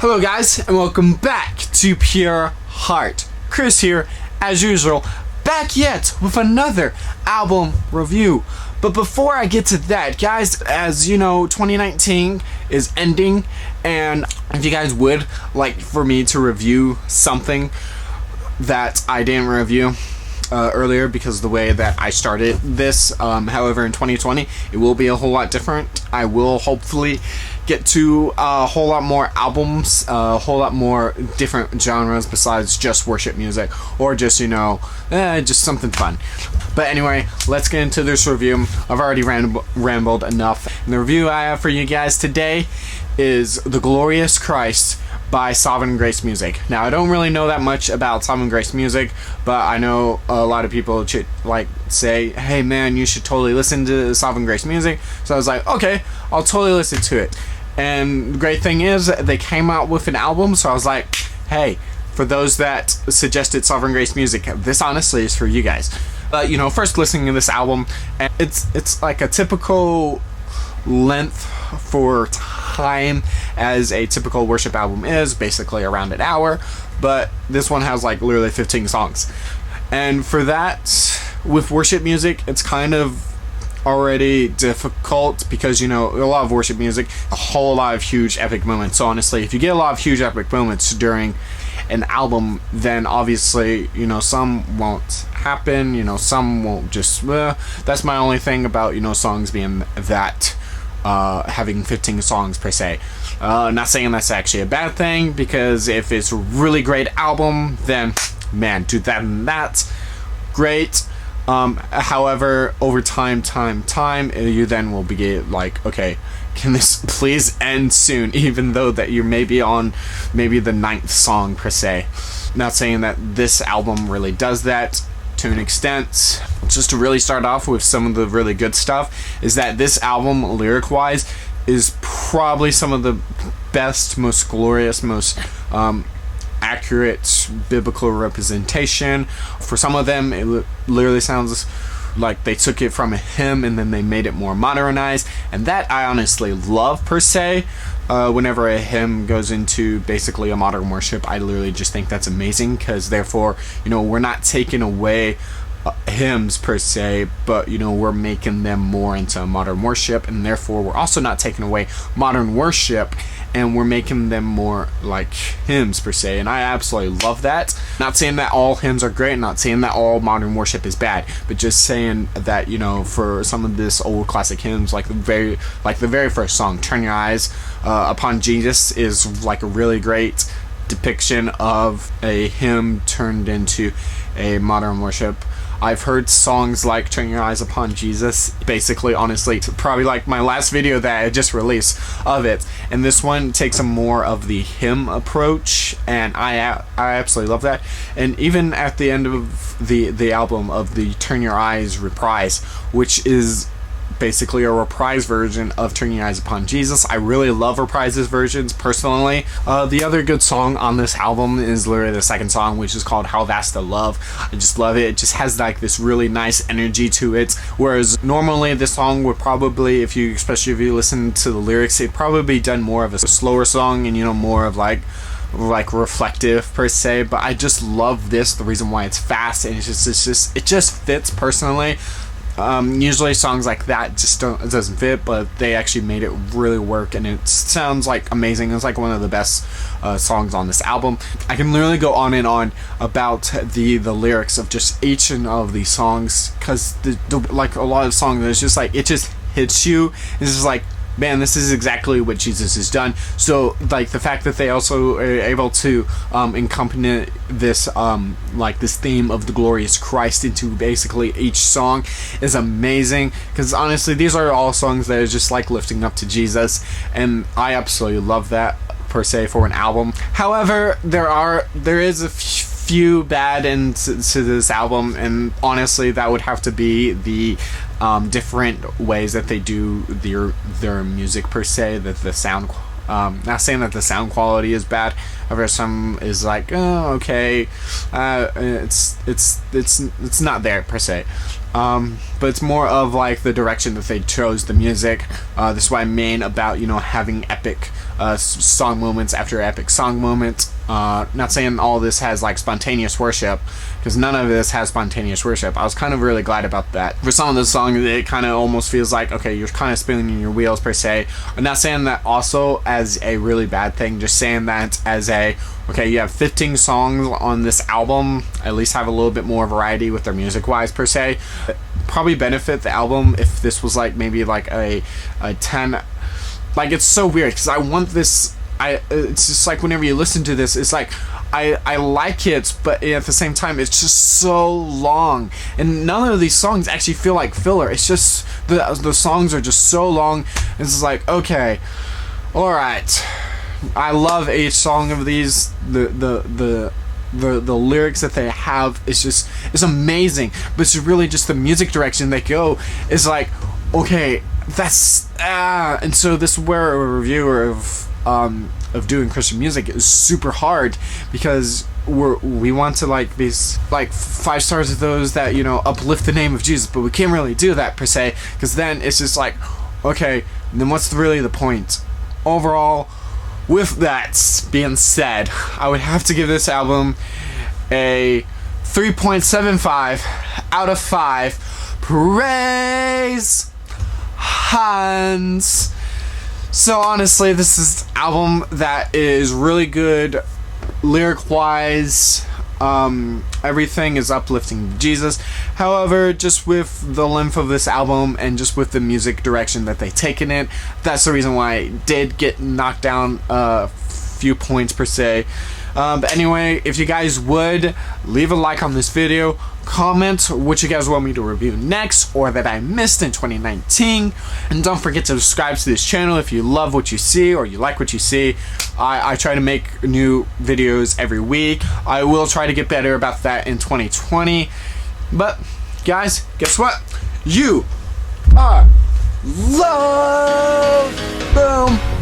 Hello guys, and welcome back to PureXheart. Chris here, as usual, back yet with another album review. But before I get to that, guys, as you know, 2019 is ending, and if you guys would like for me to review something that I didn't review earlier because of the way that I started this, however in 2020 it will be a whole lot different. I will hopefully get to a whole lot more albums, a whole lot more different genres besides just worship music or just, just something fun. But anyway, let's get into this review. I've already rambled enough. And the review I have for you guys today is The Glorious Christ by Sovereign Grace Music. Now, I don't really know that much about Sovereign Grace Music, but I know a lot of people say, hey man, you should totally listen to Sovereign Grace Music. So I was like, okay, I'll totally listen to it. And the great thing is, they came out with an album, so I was like, hey, for those that suggested Sovereign Grace Music, this honestly is for you guys. First listening to this album, and it's like a typical length for time as a typical worship album is, basically around an hour, but this one has like literally 15 songs. And for that, with worship music, it's kind of already difficult because, a lot of worship music, a whole lot of huge epic moments. So honestly, if you get a lot of huge epic moments during an album, then obviously, some won't happen, some won't just, that's my only thing about, songs being that, having 15 songs per se. Not saying that's actually a bad thing, because if it's a really great album, then, man, dude, that's great. However, over time, you then will be like, okay, can this please end soon, even though that you're maybe on the 9th song per se. Not saying that this album really does that to an extent. Just to really start off with some of the really good stuff, is that this album, lyric-wise, is probably some of the best, most glorious, most accurate biblical representation. For some of them, it literally sounds like they took it from a hymn and then they made it more modernized, and that I honestly love per se. Whenever a hymn goes into basically a modern worship, I literally just think that's amazing, because therefore, we're not taking away hymns per se, but we're making them more into modern worship, and therefore we're also not taking away modern worship and we're making them more like hymns per se, and I absolutely love that. Not saying that all hymns are great, not saying that all modern worship is bad, but just saying that for some of this old classic hymns, like the very first song, Turn Your Eyes Upon Jesus, is like a really great depiction of a hymn turned into a modern worship. I've heard songs like Turn Your Eyes Upon Jesus, basically, honestly, probably like my last video that I just released of it, and this one takes a more of the hymn approach, and I absolutely love that. And even at the end of the album of the Turn Your Eyes reprise, which is basically a reprise version of Turn Your Eyes Upon Jesus. I really love reprises versions personally. The other good song on this album is literally the second song, which is called How Vast the Love. I just love it. It just has like this really nice energy to it, whereas normally this song would probably, especially if you listen to the lyrics, it'd probably be done more of a slower song and more of like reflective per se. But I just love this, the reason why it's fast, and it just fits personally. Usually songs like that doesn't fit, but they actually made it really work, and it sounds like amazing. It's like one of the best songs on this album. I can literally go on and on about the lyrics of just each and all of these songs, because like a lot of songs, it's just like it just hits you. It's just like, man, this is exactly what Jesus has done. So like the fact that they also are able to accompany this this theme of the glorious Christ into basically each song is amazing, because honestly these are all songs that are just like lifting up to Jesus, and I absolutely love that per se for an album. However, there is a few bad ends to this album, and honestly that would have to be the different ways that they do their music per se, that the sound, not saying that the sound quality is bad, however some is like, oh okay, it's not there per se. But it's more of like the direction that they chose the music. This is why I mean about, you know, having epic song moments after epic song moments. Not saying all this has like spontaneous worship, because none of this has spontaneous worship. I was kind of really glad about that. For some of the songs, it kind of almost feels like, okay, you're kind of spinning your wheels per se. I'm not saying that also as a really bad thing, just saying that as a, okay, you have 15 songs on this album, at least have a little bit more variety with their music wise per se. Probably benefit the album if this was like maybe like a 10. Like, it's so weird because I want this. It's just like whenever you listen to this, it's like I like it, but at the same time it's just so long, and none of these songs actually feel like filler. It's just the songs are just so long. It's just like, okay, all right. I love each song of these. The lyrics that they have is just, it's amazing, but it's really just the music direction they go is like, okay, that's and so this is where a reviewer of doing Christian music is super hard, because we want to like these like 5 stars of those that, you know, uplift the name of Jesus, but we can't really do that per se, because then it's just like, okay, then what's really the point? Overall, with that being said, I would have to give this album a 3.75 out of 5. Praise hands. So honestly, this is an album that is really good lyric wise. Everything is uplifting Jesus. However, just with the length of this album and just with the music direction that they take in it, that's the reason why it did get knocked down a few points per se. But anyway, if you guys would leave a like on this video, comment what you guys want me to review next or that I missed in 2019, and don't forget to subscribe to this channel if you love what you see or you like what you see. I try to make new videos every week. I will try to get better about that in 2020. But guys, guess what? You are loved. Boom.